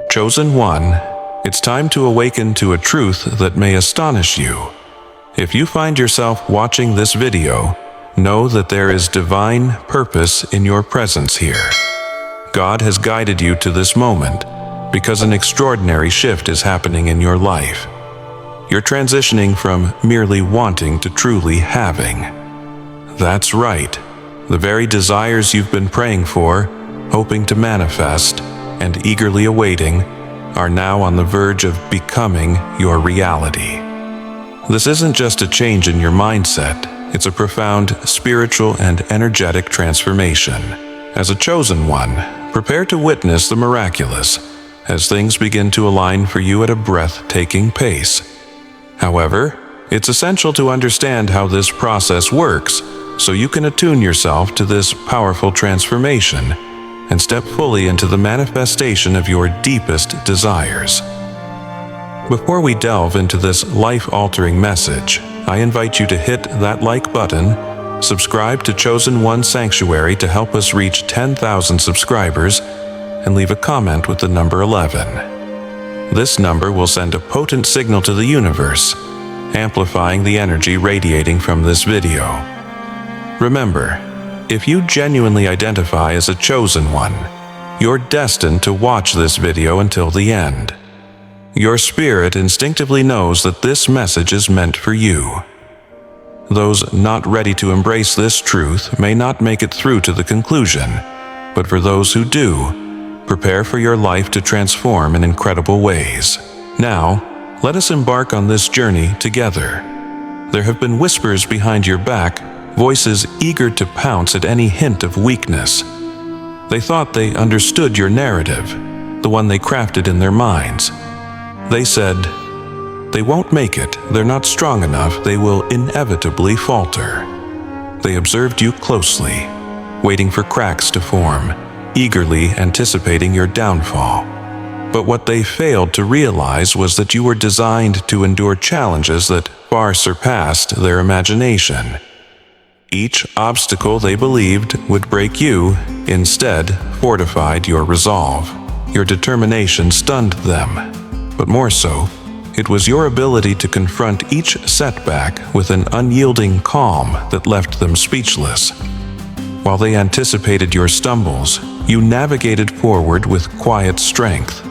Chosen one, it's time to awaken to a truth that may astonish you. If you find yourself watching this video, know that there is divine purpose in your presence here. God has guided you to this moment because an extraordinary shift is happening in your life. You're transitioning from merely wanting to truly having. That's right. The very desires you've been praying for, hoping to manifest, and eagerly awaiting are now on the verge of becoming your reality. This isn't just a change in your mindset, it's a profound spiritual and energetic transformation. As a chosen one, prepare to witness the miraculous as things begin to align for you at a breathtaking pace. However, it's essential to understand how this process works so you can attune yourself to this powerful transformation and step fully into the manifestation of your deepest desires. Before we delve into this life-altering message, I invite you to hit that like button, subscribe to Chosen One Sanctuary to help us reach 10,000 subscribers, and leave a comment with the number 11. This number will send a potent signal to the universe, amplifying the energy radiating from this video. Remember, if you genuinely identify as a chosen one, you're destined to watch this video until the end. Your spirit instinctively knows that this message is meant for you. Those not ready to embrace this truth may not make it through to the conclusion, but for those who do, prepare for your life to transform in incredible ways. Now, let us embark on this journey together. There have been whispers behind your back, voices eager to pounce at any hint of weakness. They thought they understood your narrative, the one they crafted in their minds. They said, "They won't make it, they're not strong enough, they will inevitably falter." They observed you closely, waiting for cracks to form, eagerly anticipating your downfall. But what they failed to realize was that you were designed to endure challenges that far surpassed their imagination. Each obstacle they believed would break you, instead fortified your resolve. Your determination stunned them. But more so, it was your ability to confront each setback with an unyielding calm that left them speechless. While they anticipated your stumbles, you navigated forward with quiet strength,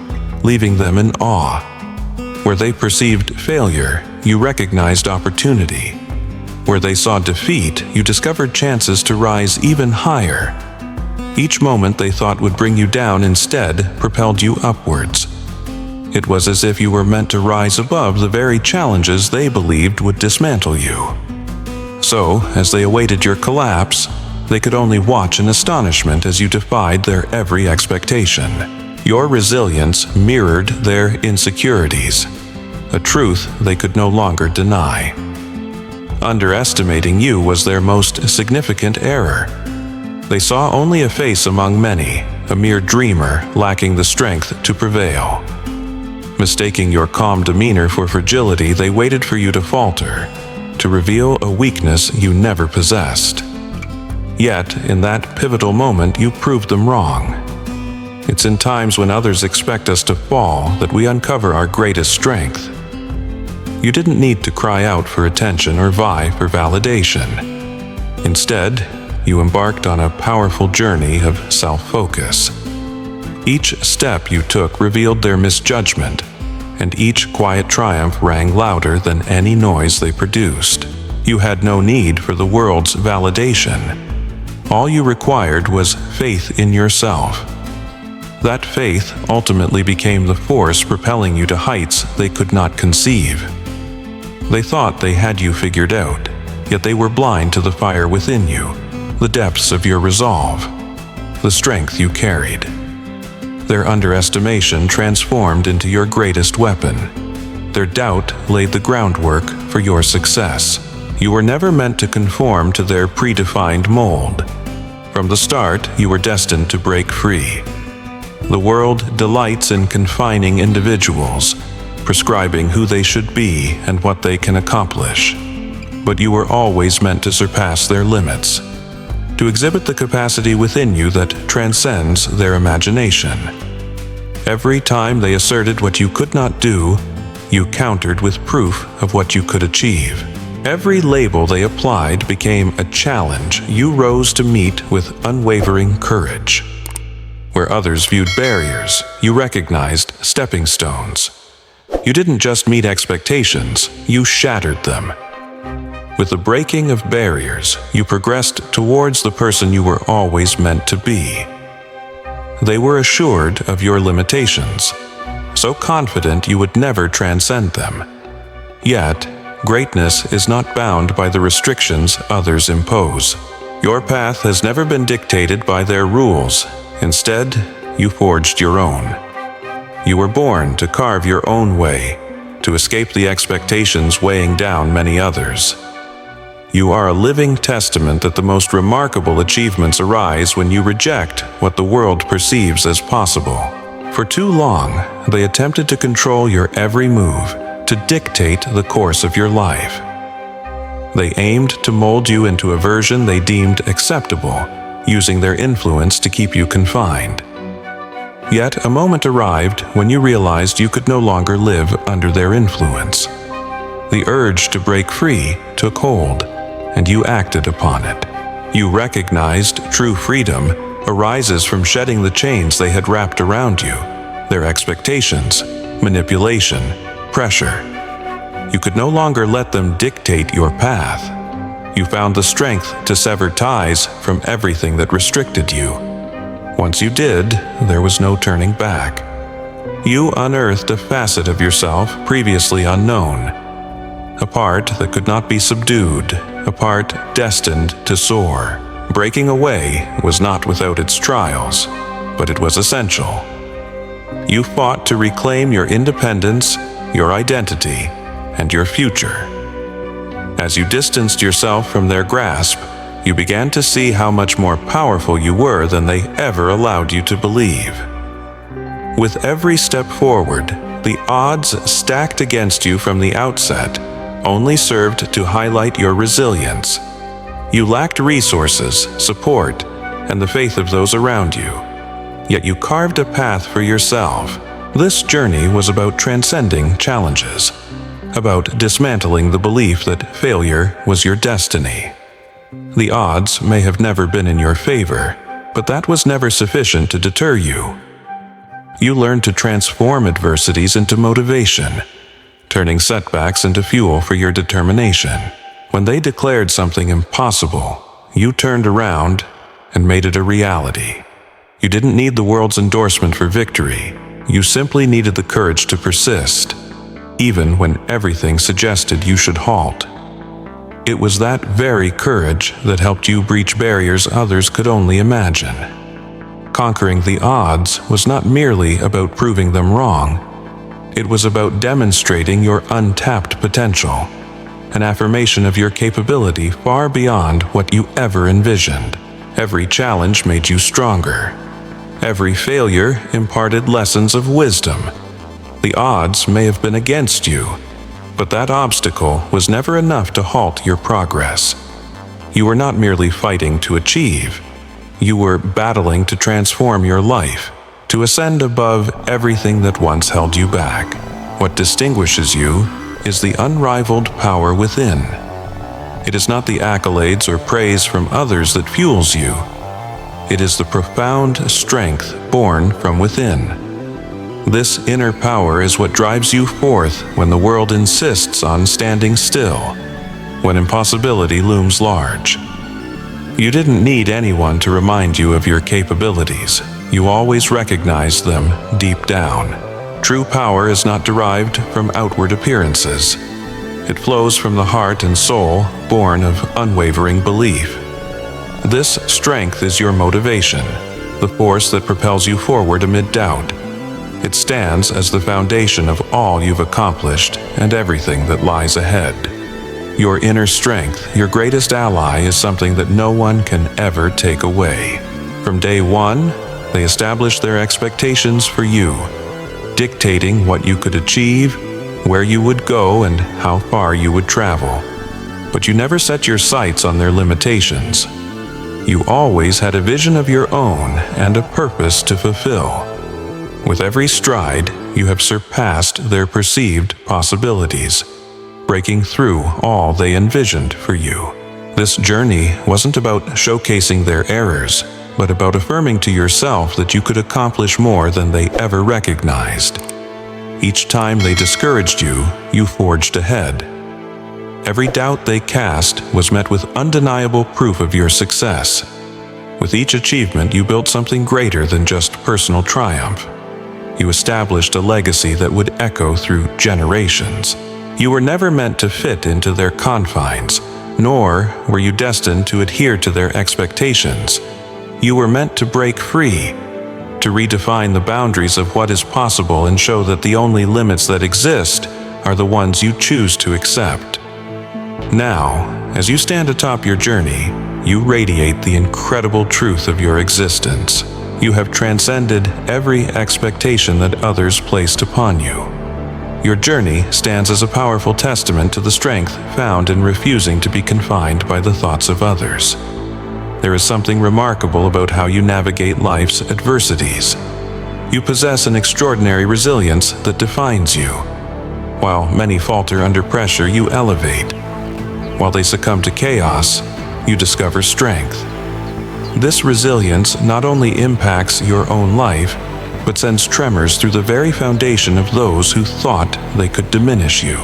leaving them in awe. Where they perceived failure, you recognized opportunity. Where they saw defeat, you discovered chances to rise even higher. Each moment they thought would bring you down instead propelled you upwards. It was as if you were meant to rise above the very challenges they believed would dismantle you. So, as they awaited your collapse, they could only watch in astonishment as you defied their every expectation. Your resilience mirrored their insecurities, a truth they could no longer deny. Underestimating you was their most significant error. They saw only a face among many, a mere dreamer lacking the strength to prevail. Mistaking your calm demeanor for fragility, they waited for you to falter, to reveal a weakness you never possessed. Yet, in that pivotal moment, you proved them wrong. It's in times when others expect us to fall that we uncover our greatest strength. You didn't need to cry out for attention or vie for validation. Instead, you embarked on a powerful journey of self-focus. Each step you took revealed their misjudgment, and each quiet triumph rang louder than any noise they produced. You had no need for the world's validation. All you required was faith in yourself. That faith ultimately became the force propelling you to heights they could not conceive. They thought they had you figured out, yet they were blind to the fire within you, the depths of your resolve, the strength you carried. Their underestimation transformed into your greatest weapon. Their doubt laid the groundwork for your success. You were never meant to conform to their predefined mold. From the start, you were destined to break free. The world delights in confining individuals, prescribing who they should be and what they can accomplish. But you were always meant to surpass their limits, to exhibit the capacity within you that transcends their imagination. Every time they asserted what you could not do, you countered with proof of what you could achieve. Every label they applied became a challenge you rose to meet with unwavering courage. Where others viewed barriers, you recognized stepping stones. You didn't just meet expectations, you shattered them. With the breaking of barriers, you progressed towards the person you were always meant to be. They were assured of your limitations, so confident you would never transcend them. Yet, greatness is not bound by the restrictions others impose. Your path has never been dictated by their rules. Instead, you forged your own. You were born to carve your own way, to escape the expectations weighing down many others. You are a living testament that the most remarkable achievements arise when you reject what the world perceives as possible. For too long, they attempted to control your every move, to dictate the course of your life. They aimed to mold you into a version they deemed acceptable, using their influence to keep you confined. Yet a moment arrived when you realized you could no longer live under their influence. The urge to break free took hold, and you acted upon it. You recognized true freedom arises from shedding the chains they had wrapped around you, their expectations, manipulation, pressure. You could no longer let them dictate your path. You found the strength to sever ties from everything that restricted you. Once you did, there was no turning back. You unearthed a facet of yourself previously unknown, a part that could not be subdued, a part destined to soar. Breaking away was not without its trials, but it was essential. You fought to reclaim your independence, your identity, and your future. As you distanced yourself from their grasp, you began to see how much more powerful you were than they ever allowed you to believe. With every step forward, the odds stacked against you from the outset only served to highlight your resilience. You lacked resources, support, and the faith of those around you. Yet you carved a path for yourself. This journey was about transcending challenges, about dismantling the belief that failure was your destiny. The odds may have never been in your favor, but that was never sufficient to deter you. You learned to transform adversities into motivation, turning setbacks into fuel for your determination. When they declared something impossible, you turned around and made it a reality. You didn't need the world's endorsement for victory. You simply needed the courage to persist, even when everything suggested you should halt. It was that very courage that helped you breach barriers others could only imagine. Conquering the odds was not merely about proving them wrong. It was about demonstrating your untapped potential, an affirmation of your capability far beyond what you ever envisioned. Every challenge made you stronger. Every failure imparted lessons of wisdom. The odds may have been against you, but that obstacle was never enough to halt your progress. You were not merely fighting to achieve. You were battling to transform your life, to ascend above everything that once held you back. What distinguishes you is the unrivaled power within. It is not the accolades or praise from others that fuels you. It is the profound strength born from within. This inner power is what drives you forth when the world insists on standing still, when impossibility looms large. You didn't need anyone to remind you of your capabilities. You always recognized them deep down. True power is not derived from outward appearances. It flows from the heart and soul, born of unwavering belief. This strength is your motivation, the force that propels you forward amid doubt. It stands as the foundation of all you've accomplished and everything that lies ahead. Your inner strength, your greatest ally, is something that no one can ever take away. From day one, they established their expectations for you, dictating what you could achieve, where you would go, and how far you would travel. But you never set your sights on their limitations. You always had a vision of your own and a purpose to fulfill. With every stride, you have surpassed their perceived possibilities, breaking through all they envisioned for you. This journey wasn't about showcasing their errors, but about affirming to yourself that you could accomplish more than they ever recognized. Each time they discouraged you, you forged ahead. Every doubt they cast was met with undeniable proof of your success. With each achievement, you built something greater than just personal triumph. You established a legacy that would echo through generations. You were never meant to fit into their confines, nor were you destined to adhere to their expectations. You were meant to break free, to redefine the boundaries of what is possible and show that the only limits that exist are the ones you choose to accept. Now, as you stand atop your journey, you radiate the incredible truth of your existence. You have transcended every expectation that others placed upon you. Your journey stands as a powerful testament to the strength found in refusing to be confined by the thoughts of others. There is something remarkable about how you navigate life's adversities. You possess an extraordinary resilience that defines you. While many falter under pressure, you elevate. While they succumb to chaos, you discover strength. This resilience not only impacts your own life, but sends tremors through the very foundation of those who thought they could diminish you.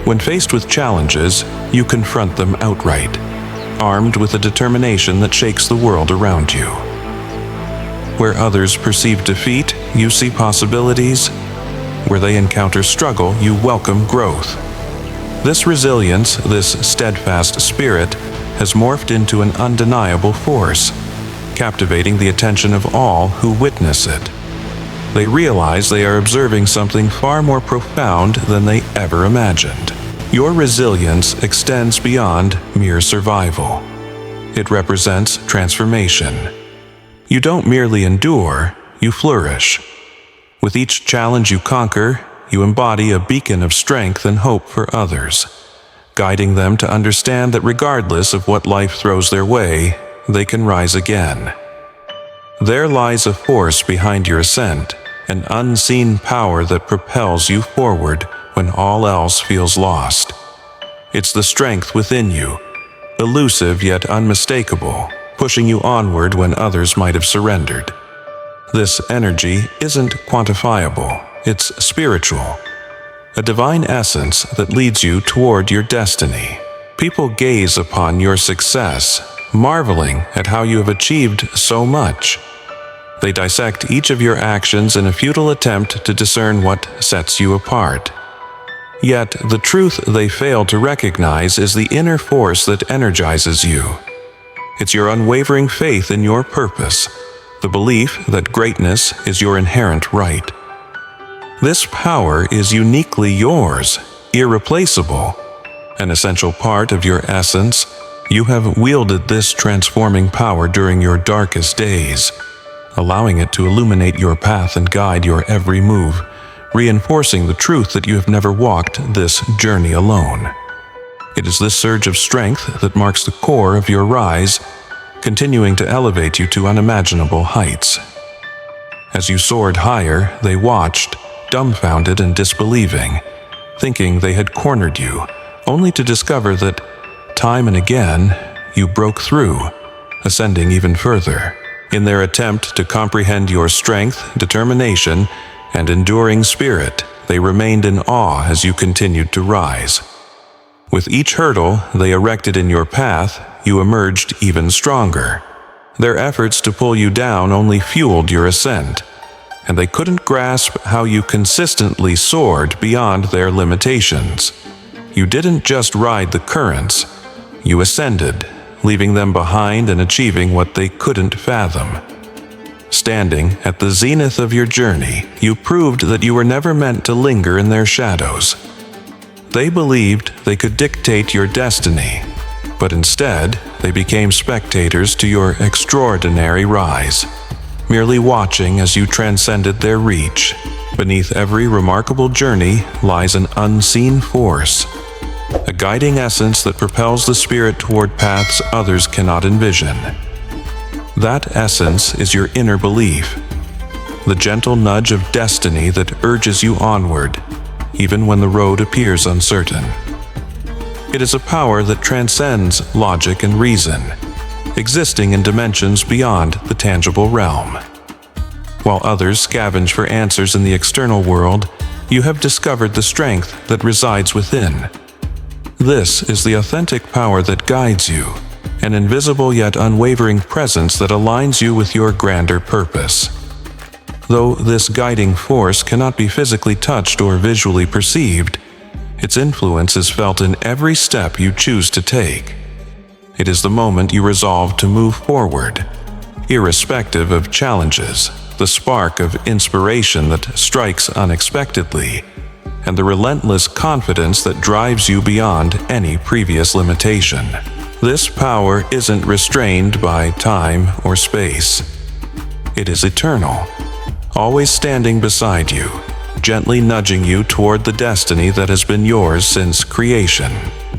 When faced with challenges, you confront them outright, armed with a determination that shakes the world around you. Where others perceive defeat, you see possibilities. Where they encounter struggle, you welcome growth. This resilience, this steadfast spirit, has morphed into an undeniable force, captivating the attention of all who witness it. They realize they are observing something far more profound than they ever imagined. Your resilience extends beyond mere survival. It represents transformation. You don't merely endure, you flourish. With each challenge you conquer, you embody a beacon of strength and hope for others, guiding them to understand that regardless of what life throws their way, they can rise again. There lies a force behind your ascent, an unseen power that propels you forward when all else feels lost. It's the strength within you, elusive yet unmistakable, pushing you onward when others might have surrendered. This energy isn't quantifiable, it's spiritual. A divine essence that leads you toward your destiny. People gaze upon your success, marveling at how you have achieved so much. They dissect each of your actions in a futile attempt to discern what sets you apart. Yet, the truth they fail to recognize is the inner force that energizes you. It's your unwavering faith in your purpose, the belief that greatness is your inherent right. This power is uniquely yours, irreplaceable, an essential part of your essence. You have wielded this transforming power during your darkest days, allowing it to illuminate your path and guide your every move, reinforcing the truth that you have never walked this journey alone. It is this surge of strength that marks the core of your rise, continuing to elevate you to unimaginable heights. As you soared higher, they watched, dumbfounded and disbelieving, thinking they had cornered you, only to discover that, time and again, you broke through, ascending even further. In their attempt to comprehend your strength, determination, and enduring spirit, they remained in awe as you continued to rise. With each hurdle they erected in your path, you emerged even stronger. Their efforts to pull you down only fueled your ascent, and they couldn't grasp how you consistently soared beyond their limitations. You didn't just ride the currents, you ascended, leaving them behind and achieving what they couldn't fathom. Standing at the zenith of your journey, you proved that you were never meant to linger in their shadows. They believed they could dictate your destiny, but instead, they became spectators to your extraordinary rise, merely watching as you transcended their reach. Beneath every remarkable journey lies an unseen force, a guiding essence that propels the spirit toward paths others cannot envision. That essence is your inner belief. the gentle nudge of destiny that urges you onward, even when the road appears uncertain. It is a power that transcends logic and reason, existing in dimensions beyond the tangible realm. While others scavenge for answers in the external world, you have discovered the strength that resides within. This is the authentic power that guides you, an invisible yet unwavering presence that aligns you with your grander purpose. Though this guiding force cannot be physically touched or visually perceived, its influence is felt in every step you choose to take. It is the moment you resolve to move forward, irrespective of challenges, the spark of inspiration that strikes unexpectedly, and the relentless confidence that drives you beyond any previous limitation. This power isn't restrained by time or space. It is eternal, always standing beside you, gently nudging you toward the destiny that has been yours since creation.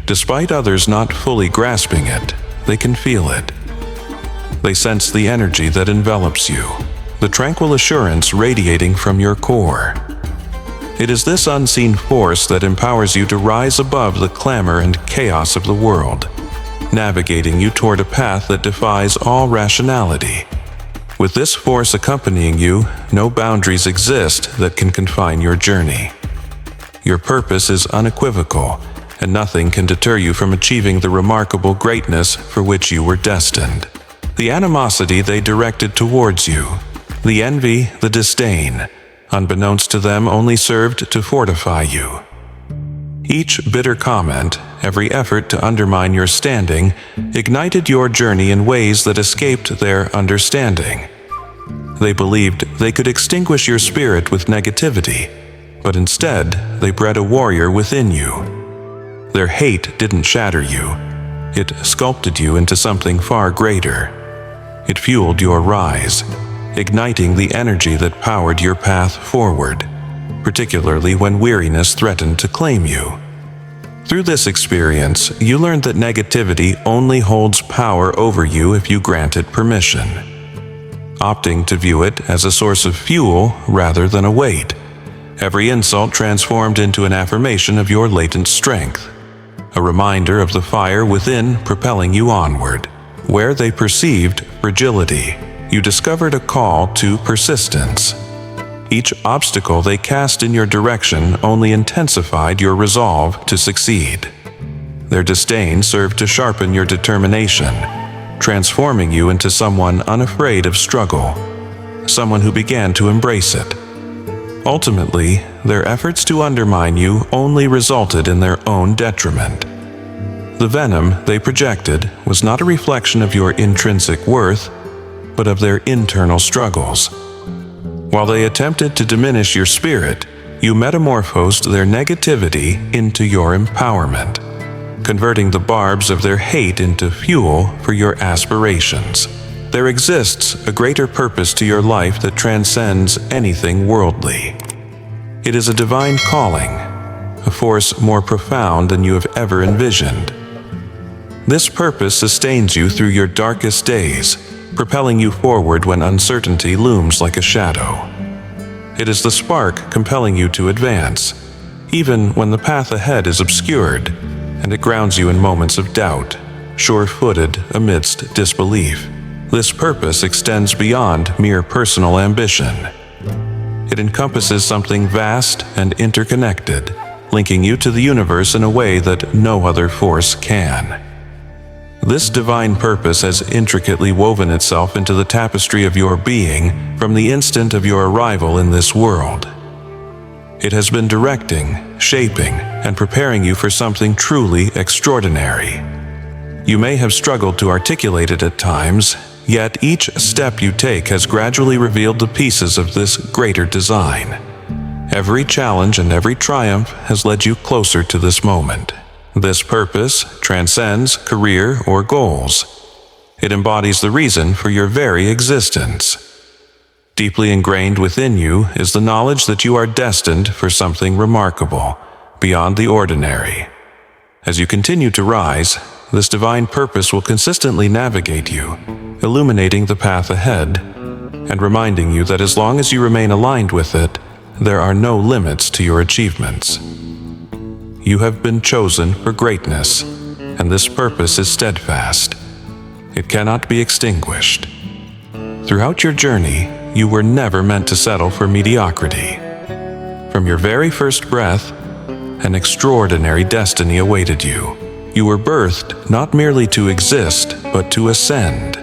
Despite others not fully grasping it, they can feel it. They sense the energy that envelops you, the tranquil assurance radiating from your core. It is this unseen force that empowers you to rise above the clamor and chaos of the world, navigating you toward a path that defies all rationality. With this force accompanying you, no boundaries exist that can confine your journey. Your purpose is unequivocal, and nothing can deter you from achieving the remarkable greatness for which you were destined. The animosity they directed towards you, the envy, the disdain, unbeknownst to them, only served to fortify you. Each bitter comment, every effort to undermine your standing, ignited your journey in ways that escaped their understanding. They believed they could extinguish your spirit with negativity, but instead they bred a warrior within you. Their hate didn't shatter you. It sculpted you into something far greater. It fueled your rise, igniting the energy that powered your path forward, particularly when weariness threatened to claim you. Through this experience, you learned that negativity only holds power over you if you grant it permission. Opting to view it as a source of fuel rather than a weight, every insult transformed into an affirmation of your latent strength, a reminder of the fire within propelling you onward. Where they perceived fragility, you discovered a call to persistence. Each obstacle they cast in your direction only intensified your resolve to succeed. Their disdain served to sharpen your determination, transforming you into someone unafraid of struggle, someone who began to embrace it. Ultimately, their efforts to undermine you only resulted in their own detriment. The venom they projected was not a reflection of your intrinsic worth, but of their internal struggles. While they attempted to diminish your spirit, you metamorphosed their negativity into your empowerment, converting the barbs of their hate into fuel for your aspirations. There exists a greater purpose to your life that transcends anything worldly. It is a divine calling, a force more profound than you have ever envisioned. This purpose sustains you through your darkest days, propelling you forward when uncertainty looms like a shadow. It is the spark compelling you to advance, even when the path ahead is obscured, and it grounds you in moments of doubt, sure-footed amidst disbelief. This purpose extends beyond mere personal ambition. It encompasses something vast and interconnected, linking you to the universe in a way that no other force can. This divine purpose has intricately woven itself into the tapestry of your being from the instant of your arrival in this world. It has been directing, shaping, and preparing you for something truly extraordinary. You may have struggled to articulate it at times, yet each step you take has gradually revealed the pieces of this greater design. Every challenge and every triumph has led you closer to this moment. This purpose transcends career or goals. It embodies the reason for your very existence. Deeply ingrained within you is the knowledge that you are destined for something remarkable, beyond the ordinary. As you continue to rise, this divine purpose will consistently navigate you, illuminating the path ahead. and reminding you that as long as you remain aligned with it, there are no limits to your achievements. You have been chosen for greatness, and this purpose is steadfast. It cannot be extinguished. Throughout your journey, you were never meant to settle for mediocrity. From your very first breath, an extraordinary destiny awaited you. You were birthed not merely to exist, but to ascend,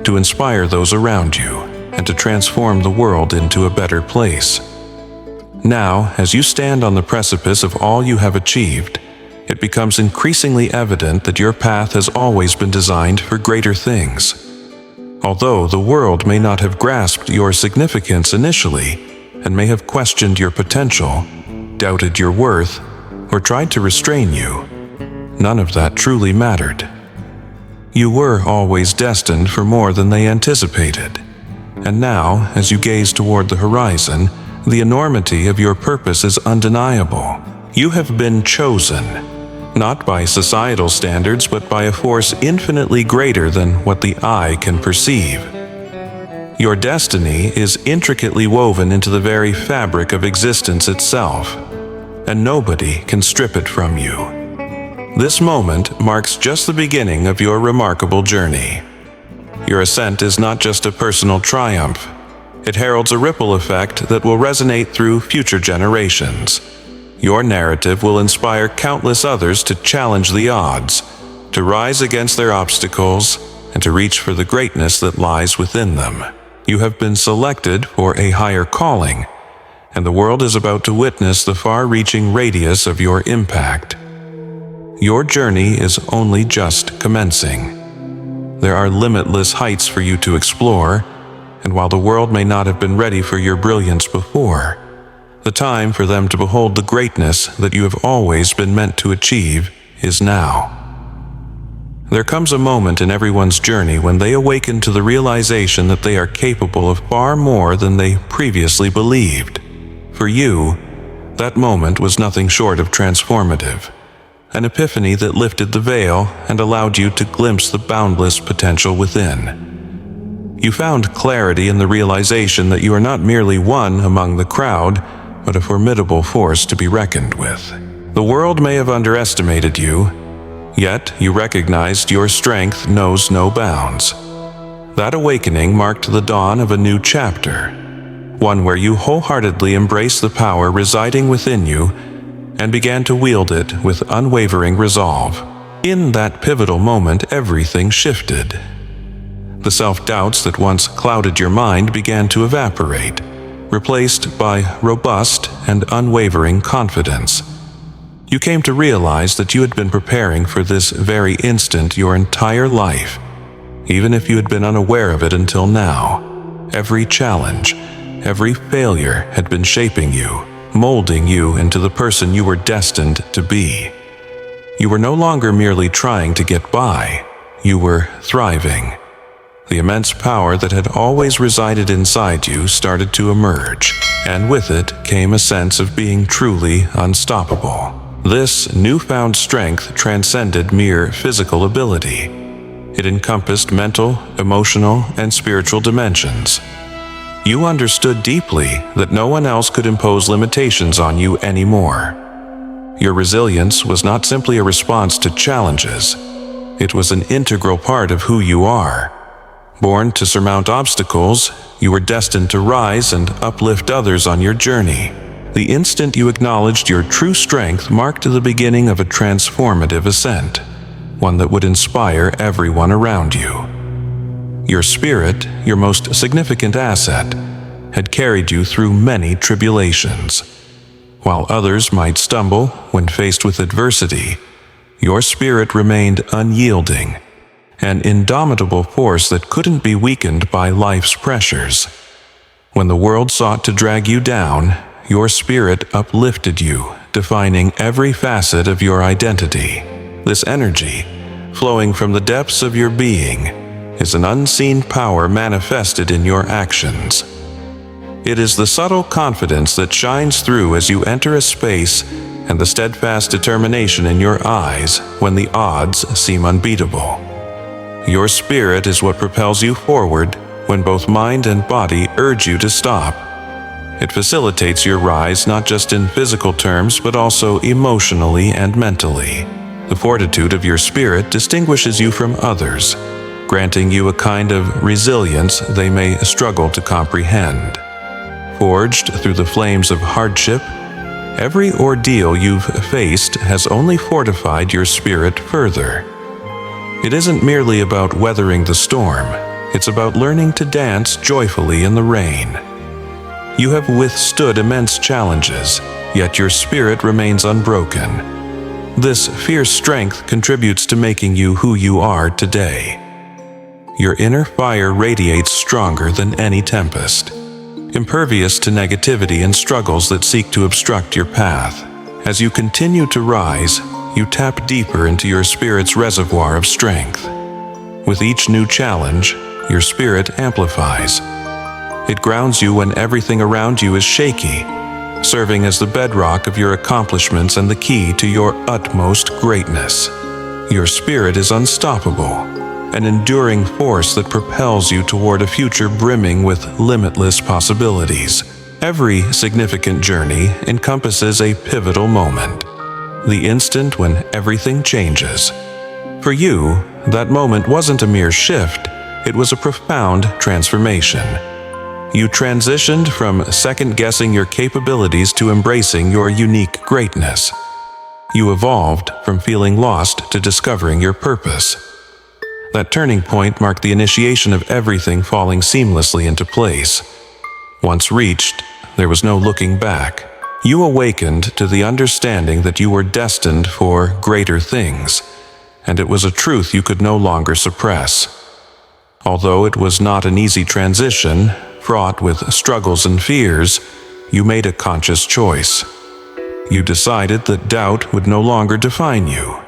to inspire those around you, and to transform the world into a better place. Now, as you stand on the precipice of all you have achieved, it becomes increasingly evident that your path has always been designed for greater things. Although the world may not have grasped your significance initially, and may have questioned your potential, doubted your worth, or tried to restrain you, none of that truly mattered. You were always destined for more than they anticipated. And now, as you gaze toward the horizon, the enormity of your purpose is undeniable. You have been chosen, not by societal standards, but by a force infinitely greater than what the eye can perceive. Your destiny is intricately woven into the very fabric of existence itself, and nobody can strip it from you. This moment marks just the beginning of your remarkable journey. Your ascent is not just a personal triumph. It heralds a ripple effect that will resonate through future generations. Your narrative will inspire countless others to challenge the odds, to rise against their obstacles, and to reach for the greatness that lies within them. You have been selected for a higher calling, and the world is about to witness the far-reaching radius of your impact. Your journey is only just commencing. There are limitless heights for you to explore, and while the world may not have been ready for your brilliance before, the time for them to behold the greatness that you have always been meant to achieve is now. There comes a moment in everyone's journey when they awaken to the realization that they are capable of far more than they previously believed. For you, that moment was nothing short of transformative, an epiphany that lifted the veil and allowed you to glimpse the boundless potential within. You found clarity in the realization that you are not merely one among the crowd, but a formidable force to be reckoned with. The world may have underestimated you, yet you recognized your strength knows no bounds. That awakening marked the dawn of a new chapter, one where you wholeheartedly embraced the power residing within you and began to wield it with unwavering resolve. In that pivotal moment, everything shifted. The self-doubts that once clouded your mind began to evaporate, replaced by robust and unwavering confidence. You came to realize that you had been preparing for this very instant your entire life, even if you had been unaware of it until now. Every challenge, every failure had been shaping you, molding you into the person you were destined to be. You were no longer merely trying to get by, you were thriving. The immense power that had always resided inside you started to emerge, and with it came a sense of being truly unstoppable. This newfound strength transcended mere physical ability. It encompassed mental, emotional, and spiritual dimensions. You understood deeply that no one else could impose limitations on you anymore. Your resilience was not simply a response to challenges. It was an integral part of who you are. Born to surmount obstacles, you were destined to rise and uplift others on your journey. The instant you acknowledged your true strength marked the beginning of a transformative ascent, one that would inspire everyone around you. Your spirit, your most significant asset, had carried you through many tribulations. While others might stumble when faced with adversity, your spirit remained unyielding, an indomitable force that couldn't be weakened by life's pressures. When the world sought to drag you down, your spirit uplifted you, defining every facet of your identity. This energy, flowing from the depths of your being, is an unseen power manifested in your actions. It is the subtle confidence that shines through as you enter a space and the steadfast determination in your eyes when the odds seem unbeatable. Your spirit is what propels you forward, when both mind and body urge you to stop. It facilitates your rise not just in physical terms, but also emotionally and mentally. The fortitude of your spirit distinguishes you from others, granting you a kind of resilience they may struggle to comprehend. Forged through the flames of hardship, every ordeal you've faced has only fortified your spirit further. It isn't merely about weathering the storm, it's about learning to dance joyfully in the rain. You have withstood immense challenges, yet your spirit remains unbroken. This fierce strength contributes to making you who you are today. Your inner fire radiates stronger than any tempest, impervious to negativity and struggles that seek to obstruct your path. As you continue to rise, you tap deeper into your spirit's reservoir of strength. With each new challenge, your spirit amplifies. It grounds you when everything around you is shaky, serving as the bedrock of your accomplishments and the key to your utmost greatness. Your spirit is unstoppable, an enduring force that propels you toward a future brimming with limitless possibilities. Every significant journey encompasses a pivotal moment, the instant when everything changes. For you, that moment wasn't a mere shift, it was a profound transformation. You transitioned from second-guessing your capabilities to embracing your unique greatness. You evolved from feeling lost to discovering your purpose. That turning point marked the initiation of everything falling seamlessly into place. Once reached, there was no looking back. You awakened to the understanding that you were destined for greater things, and it was a truth you could no longer suppress. Although it was not an easy transition, fraught with struggles and fears, you made a conscious choice. You decided that doubt would no longer define you.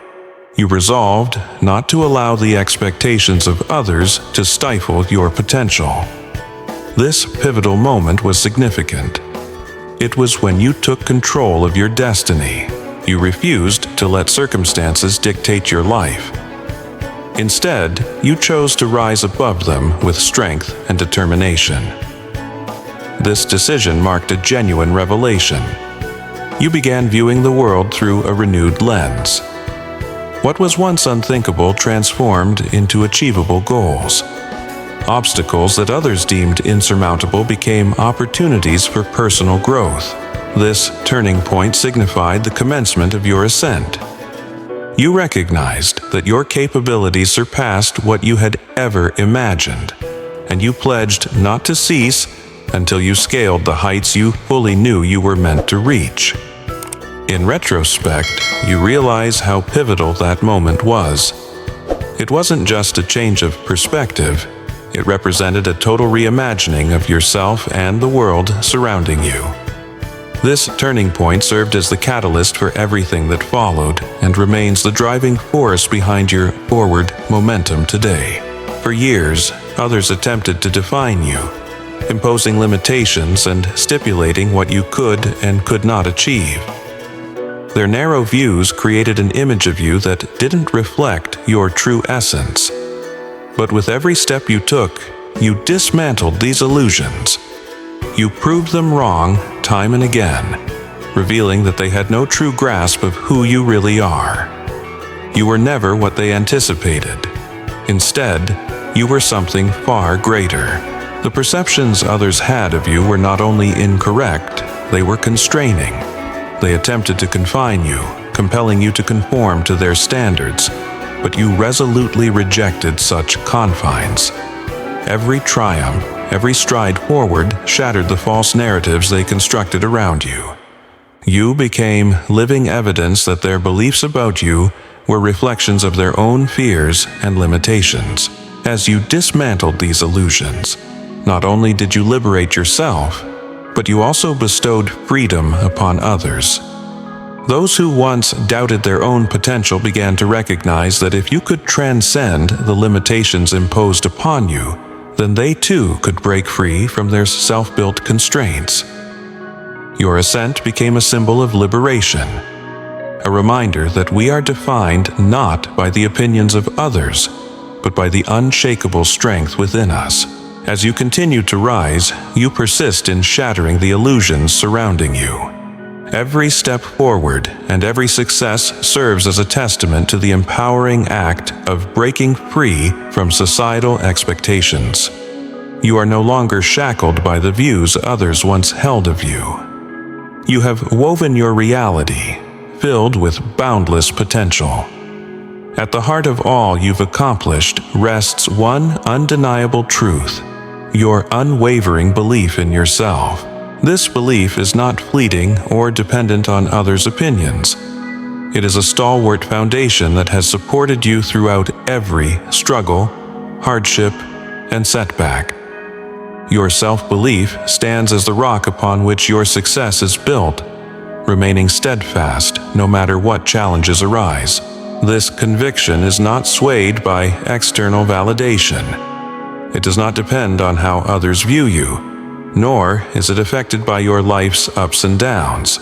You resolved not to allow the expectations of others to stifle your potential. This pivotal moment was significant. It was when you took control of your destiny. You refused to let circumstances dictate your life. Instead, you chose to rise above them with strength and determination. This decision marked a genuine revelation. You began viewing the world through a renewed lens. What was once unthinkable transformed into achievable goals. Obstacles that others deemed insurmountable became opportunities for personal growth. This turning point signified the commencement of your ascent. You recognized that your capabilities surpassed what you had ever imagined, and you pledged not to cease until you scaled the heights you fully knew you were meant to reach. In retrospect, you realize how pivotal that moment was. It wasn't just a change of perspective, it represented a total reimagining of yourself and the world surrounding you. This turning point served as the catalyst for everything that followed and remains the driving force behind your forward momentum today. For years, others attempted to define you, imposing limitations and stipulating what you could and could not achieve. Their narrow views created an image of you that didn't reflect your true essence. But with every step you took, you dismantled these illusions. You proved them wrong time and again, revealing that they had no true grasp of who you really are. You were never what they anticipated. Instead, you were something far greater. The perceptions others had of you were not only incorrect, they were constraining. They attempted to confine you, compelling you to conform to their standards, but you resolutely rejected such confines. Every triumph, every stride forward shattered the false narratives they constructed around you. You became living evidence that their beliefs about you were reflections of their own fears and limitations. As you dismantled these illusions, not only did you liberate yourself, but you also bestowed freedom upon others. Those who once doubted their own potential began to recognize that if you could transcend the limitations imposed upon you, then they too could break free from their self-built constraints. Your ascent became a symbol of liberation, a reminder that we are defined not by the opinions of others, but by the unshakable strength within us. As you continue to rise, you persist in shattering the illusions surrounding you. Every step forward and every success serves as a testament to the empowering act of breaking free from societal expectations. You are no longer shackled by the views others once held of you. You have woven your reality, filled with boundless potential. At the heart of all you've accomplished rests one undeniable truth: your unwavering belief in yourself. This belief is not fleeting or dependent on others' opinions. It is a stalwart foundation that has supported you throughout every struggle, hardship, and setback. Your self-belief stands as the rock upon which your success is built, remaining steadfast no matter what challenges arise. This conviction is not swayed by external validation. It does not depend on how others view you, nor is it affected by your life's ups and downs.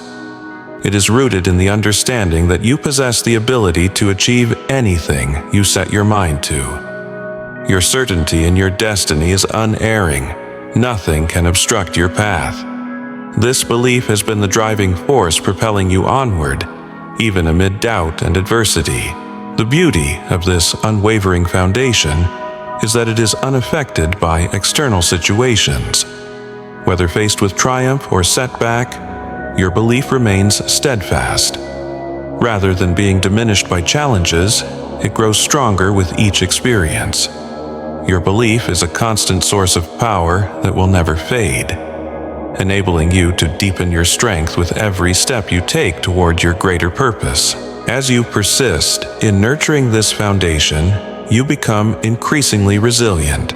It is rooted in the understanding that you possess the ability to achieve anything you set your mind to. Your certainty in your destiny is unerring. Nothing can obstruct your path. This belief has been the driving force propelling you onward, even amid doubt and adversity. The beauty of this unwavering foundation is that it is unaffected by external situations. Whether faced with triumph or setback, your belief remains steadfast. Rather than being diminished by challenges, it grows stronger with each experience. Your belief is a constant source of power that will never fade, enabling you to deepen your strength with every step you take toward your greater purpose. As you persist in nurturing this foundation, you become increasingly resilient.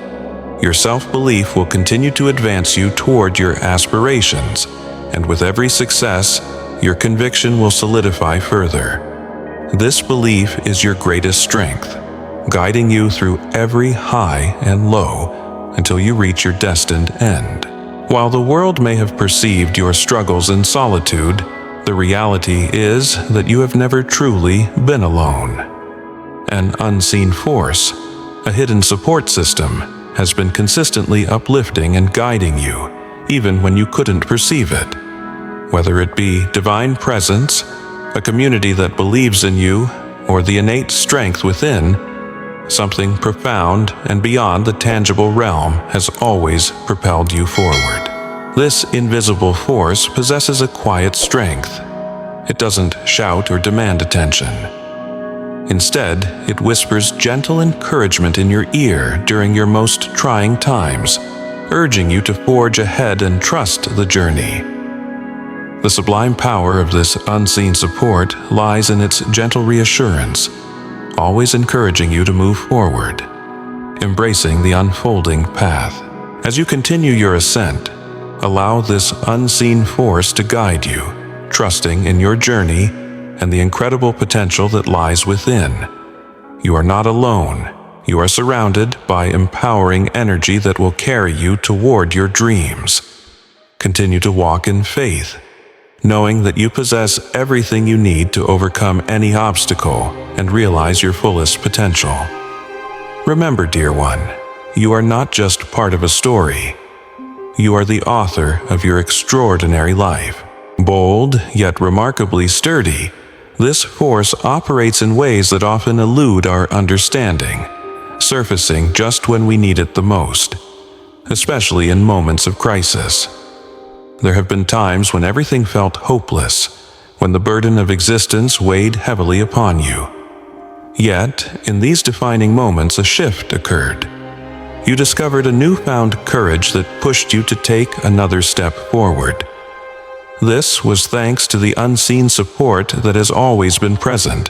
Your self-belief will continue to advance you toward your aspirations, and with every success, your conviction will solidify further. This belief is your greatest strength, guiding you through every high and low until you reach your destined end. While the world may have perceived your struggles in solitude, the reality is that you have never truly been alone. An unseen force, a hidden support system, has been consistently uplifting and guiding you, even when you couldn't perceive it. Whether it be divine presence, a community that believes in you, or the innate strength within, something profound and beyond the tangible realm has always propelled you forward. This invisible force possesses a quiet strength. It doesn't shout or demand attention. Instead, it whispers gentle encouragement in your ear during your most trying times, urging you to forge ahead and trust the journey. The sublime power of this unseen support lies in its gentle reassurance, always encouraging you to move forward, embracing the unfolding path. As you continue your ascent, allow this unseen force to guide you, trusting in your journey and the incredible potential that lies within. You are not alone. You are surrounded by empowering energy that will carry you toward your dreams. Continue to walk in faith, knowing that you possess everything you need to overcome any obstacle and realize your fullest potential. Remember, dear one, you are not just part of a story. You are the author of your extraordinary life. Bold, yet remarkably sturdy, this force operates in ways that often elude our understanding, surfacing just when we need it the most, especially in moments of crisis. There have been times when everything felt hopeless, when the burden of existence weighed heavily upon you. Yet, in these defining moments, a shift occurred. You discovered a newfound courage that pushed you to take another step forward. This was thanks to the unseen support that has always been present,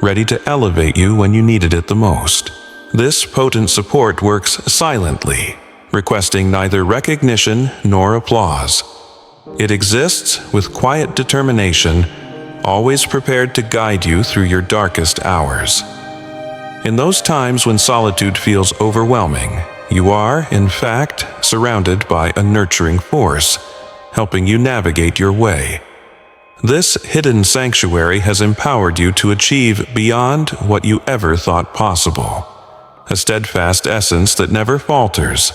ready to elevate you when you needed it the most. This potent support works silently, requesting neither recognition nor applause. It exists with quiet determination, always prepared to guide you through your darkest hours. In those times when solitude feels overwhelming, you are, in fact, surrounded by a nurturing force, helping you navigate your way. This hidden sanctuary has empowered you to achieve beyond what you ever thought possible. A steadfast essence that never falters,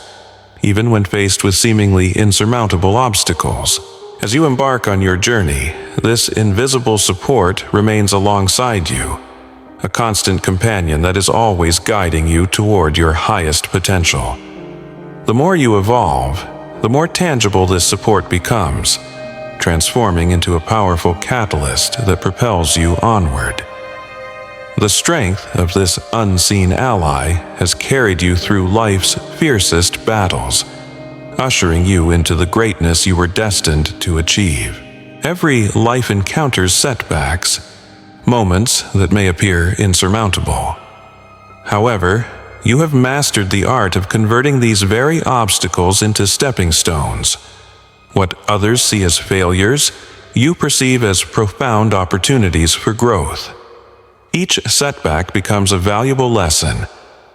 even when faced with seemingly insurmountable obstacles. As you embark on your journey, this invisible support remains alongside you, a constant companion that is always guiding you toward your highest potential. The more you evolve, the more tangible this support becomes, transforming into a powerful catalyst that propels you onward. The strength of this unseen ally has carried you through life's fiercest battles, ushering you into the greatness you were destined to achieve. Every life encounters setbacks, moments that may appear insurmountable. However, you have mastered the art of converting these very obstacles into stepping stones. What others see as failures, you perceive as profound opportunities for growth. Each setback becomes a valuable lesson,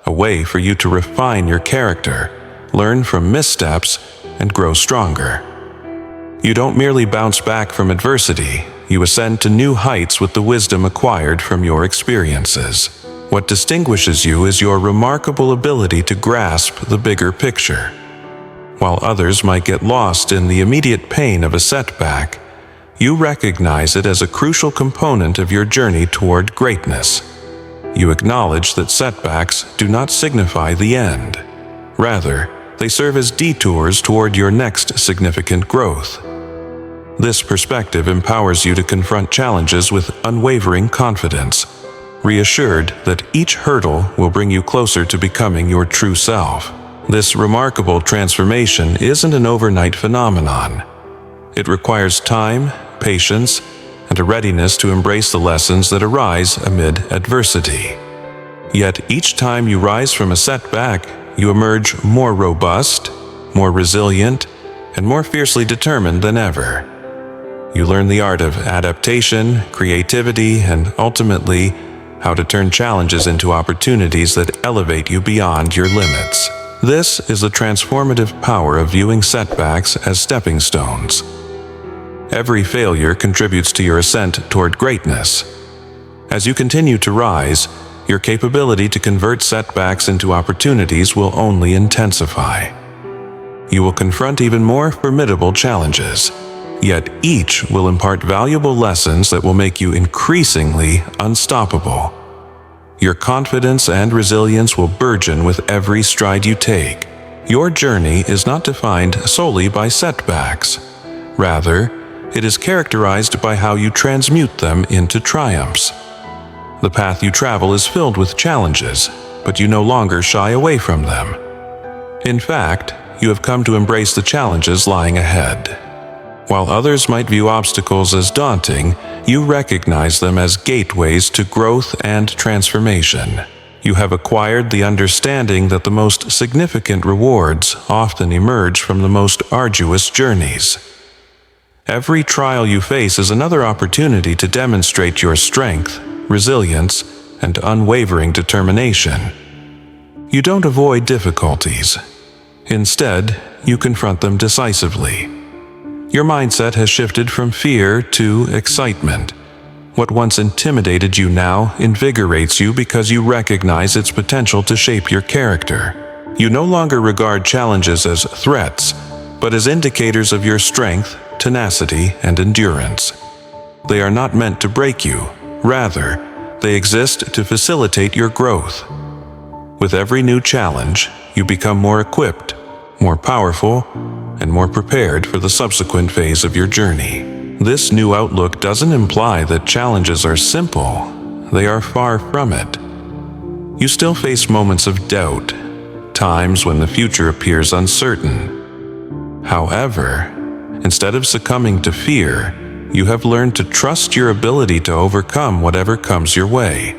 a way for you to refine your character, learn from missteps, and grow stronger. You don't merely bounce back from adversity, you ascend to new heights with the wisdom acquired from your experiences. What distinguishes you is your remarkable ability to grasp the bigger picture. While others might get lost in the immediate pain of a setback, you recognize it as a crucial component of your journey toward greatness. You acknowledge that setbacks do not signify the end. Rather, they serve as detours toward your next significant growth. This perspective empowers you to confront challenges with unwavering confidence, reassured that each hurdle will bring you closer to becoming your true self. This remarkable transformation isn't an overnight phenomenon. It requires time, patience, and a readiness to embrace the lessons that arise amid adversity. Yet each time you rise from a setback, you emerge more robust, more resilient, and more fiercely determined than ever. You learn the art of adaptation, creativity, and ultimately, how to turn challenges into opportunities that elevate you beyond your limits. This is the transformative power of viewing setbacks as stepping stones. Every failure contributes to your ascent toward greatness. As you continue to rise, your capability to convert setbacks into opportunities will only intensify. You will confront even more formidable challenges, yet each will impart valuable lessons that will make you increasingly unstoppable. Your confidence and resilience will burgeon with every stride you take. Your journey is not defined solely by setbacks. Rather, it is characterized by how you transmute them into triumphs. The path you travel is filled with challenges, but you no longer shy away from them. In fact, you have come to embrace the challenges lying ahead. While others might view obstacles as daunting, you recognize them as gateways to growth and transformation. You have acquired the understanding that the most significant rewards often emerge from the most arduous journeys. Every trial you face is another opportunity to demonstrate your strength, resilience, and unwavering determination. You don't avoid difficulties. Instead, you confront them decisively. Your mindset has shifted from fear to excitement. What once intimidated you now invigorates you because you recognize its potential to shape your character. You no longer regard challenges as threats, but as indicators of your strength, tenacity, and endurance. They are not meant to break you. Rather, they exist to facilitate your growth. With every new challenge, you become more equipped, more powerful, and more prepared for the subsequent phase of your journey. This new outlook doesn't imply that challenges are simple. They are far from it. You still face moments of doubt, times when the future appears uncertain. However, instead of succumbing to fear, you have learned to trust your ability to overcome whatever comes your way.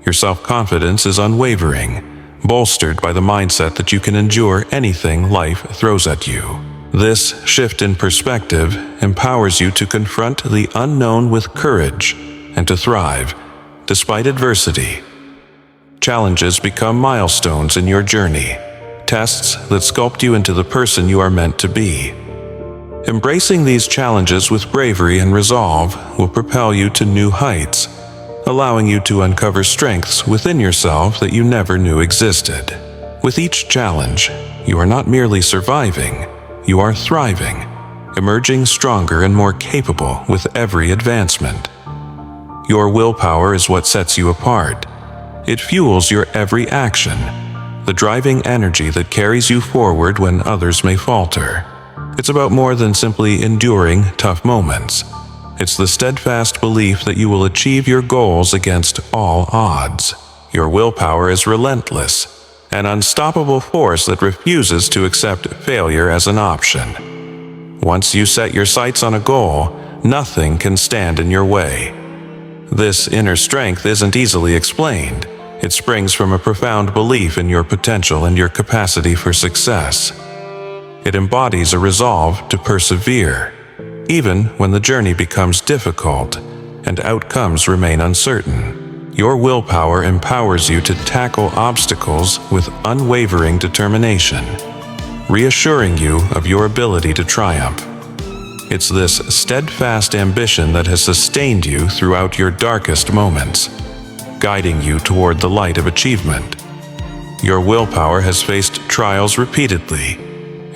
Your self-confidence is unwavering, bolstered by the mindset that you can endure anything life throws at you. This shift in perspective empowers you to confront the unknown with courage and to thrive, despite adversity. Challenges become milestones in your journey, tests that sculpt you into the person you are meant to be. Embracing these challenges with bravery and resolve will propel you to new heights, allowing you to uncover strengths within yourself that you never knew existed. With each challenge, you are not merely surviving, you are thriving, emerging stronger and more capable with every advancement. Your willpower is what sets you apart. It fuels your every action, the driving energy that carries you forward when others may falter. It's about more than simply enduring tough moments. It's the steadfast belief that you will achieve your goals against all odds. Your willpower is relentless, an unstoppable force that refuses to accept failure as an option. Once you set your sights on a goal, nothing can stand in your way. This inner strength isn't easily explained. It springs from a profound belief in your potential and your capacity for success. It embodies a resolve to persevere, even when the journey becomes difficult and outcomes remain uncertain. Your willpower empowers you to tackle obstacles with unwavering determination, reassuring you of your ability to triumph. It's this steadfast ambition that has sustained you throughout your darkest moments, guiding you toward the light of achievement. Your willpower has faced trials repeatedly,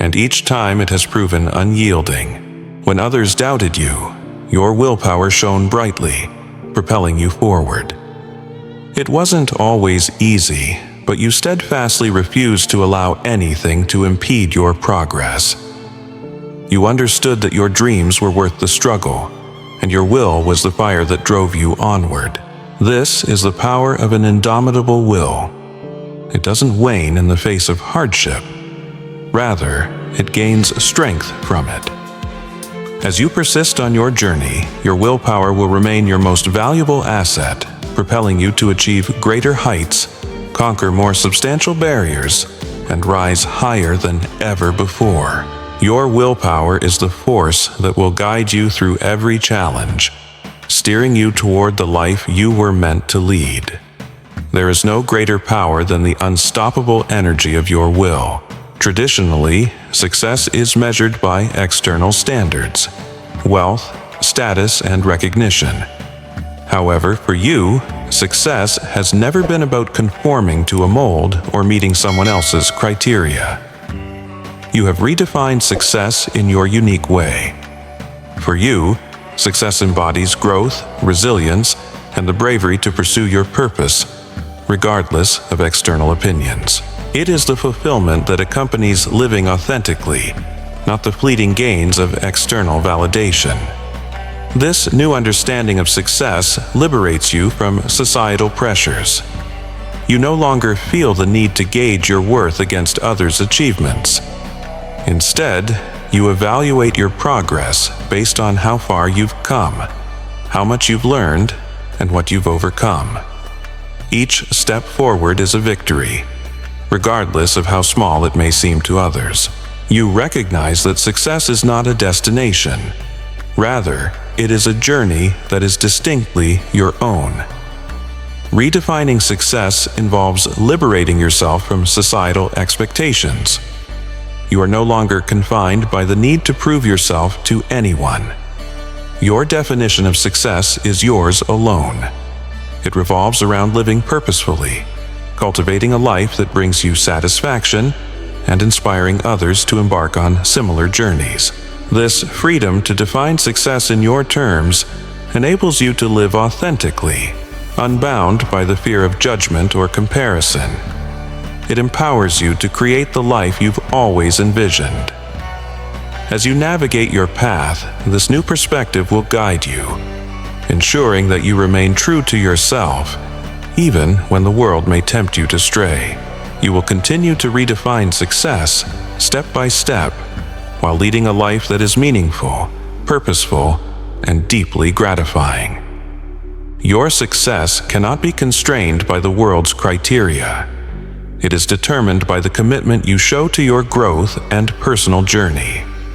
and each time it has proven unyielding. When others doubted you, your willpower shone brightly, propelling you forward. It wasn't always easy, but you steadfastly refused to allow anything to impede your progress. You understood that your dreams were worth the struggle, and your will was the fire that drove you onward. This is the power of an indomitable will. It doesn't wane in the face of hardship. Rather, it gains strength from it. As you persist on your journey, your willpower will remain your most valuable asset, propelling you to achieve greater heights, conquer more substantial barriers, and rise higher than ever before. Your willpower is the force that will guide you through every challenge, steering you toward the life you were meant to lead. There is no greater power than the unstoppable energy of your will. Traditionally, success is measured by external standards, wealth, status, and recognition. However, for you, success has never been about conforming to a mold or meeting someone else's criteria. You have redefined success in your unique way. For you, success embodies growth, resilience, and the bravery to pursue your purpose, regardless of external opinions. It is the fulfillment that accompanies living authentically, not the fleeting gains of external validation. This new understanding of success liberates you from societal pressures. You no longer feel the need to gauge your worth against others' achievements. Instead, you evaluate your progress based on how far you've come, how much you've learned, and what you've overcome. Each step forward is a victory, regardless of how small it may seem to others. You recognize that success is not a destination. Rather, it is a journey that is distinctly your own. Redefining success involves liberating yourself from societal expectations. You are no longer confined by the need to prove yourself to anyone. Your definition of success is yours alone. It revolves around living purposefully, cultivating a life that brings you satisfaction, and inspiring others to embark on similar journeys. This freedom to define success in your terms enables you to live authentically, unbound by the fear of judgment or comparison. It empowers you to create the life you've always envisioned. As you navigate your path, this new perspective will guide you, ensuring that you remain true to yourself, even when the world may tempt you to stray. You will continue to redefine success, step by step, while leading a life that is meaningful, purposeful, and deeply gratifying. Your success cannot be constrained by the world's criteria. It is determined by the commitment you show to your growth and personal journey.